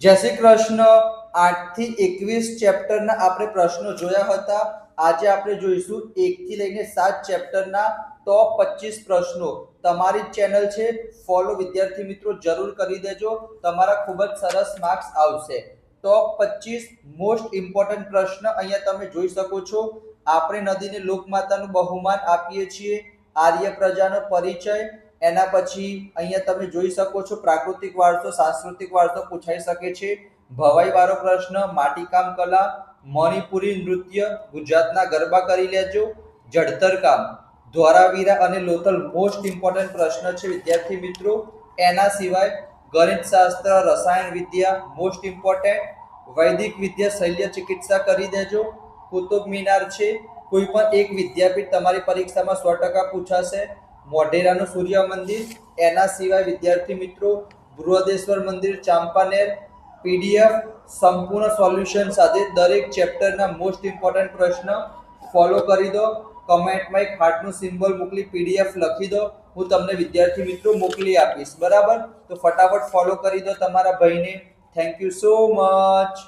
જય શ્રી કૃષ્ણ। 8 થી 21 ચેપ્ટરના આપણે પ્રશ્નો જોયા હતા। આજે આપણે જોઈશું 1 થી લઈને 7 ચેપ્ટરના ટોપ 25 પ્રશ્નો। તમારી ચેનલ છે ફોલો વિદ્યાર્થી મિત્રો જરૂર કરી દેજો, તમારા ખૂબ જ સરસ માર્ક્સ આવશે। ટોપ 25 મોસ્ટ ઇમ્પોર્ટન્ટ પ્રશ્ન અહીંયા તમે જોઈ શકો છો। આપણે નદીને લોકમાતાનું બહુમાન આપીએ છીએ। આર્ય પ્રજાનો પરિચય, એના પછી અહીંયા તમે જોઈ શકો છો પ્રાકૃતિક વારસો, સાંસ્કૃતિક વારસો પૂછાઈ શકે છે। ભવાઈ વાળો પ્રશ્ન, માટીકામ કલા, મણિપુરી નૃત્ય, ગુજરાતના ગરબા કરી લેજો, જળતર કામ, ધોળાવીરા અને લોથલ મોસ્ટ ઇમ્પોર્ટન્ટ પ્રશ્ન છે વિદ્યાર્થી મિત્રો। એના સિવાય ગણિતશાસ્ત્ર, રસાયણ વિદ્યા મોસ્ટ ઇમ્પોર્ટન્ટ, વૈદિક વિદ્યા, શલ્ય ચિકિત્સા કરી દેજો, કુતુબ મિનાર છે, કોઈ પણ એક વિદ્યાપીઠ તમારી પરીક્ષામાં 100% પૂછાશે। મોઢેરાનું સૂર્ય મંદિર, એના સિવાય વિદ્યાર્થી મિત્રો બૃહદેશ્વર મંદિર, ચાંપાનેર, પીડીએફ સંપૂર્ણ સોલ્યુશન સાથે દરેક ચેપ્ટરના મોસ્ટ ઇમ્પોર્ટન્ટ પ્રશ્ન ફોલો કરી દો। કમેન્ટમાં એક હાર્ટનું સિમ્બોલ મોકલી પીડીએફ લખી દો, હું તમને વિદ્યાર્થી મિત્રો મોકલી આપીશ, બરાબર? તો ફટાફટ ફોલો કરી દો તમારા ભાઈને। Thank you so much.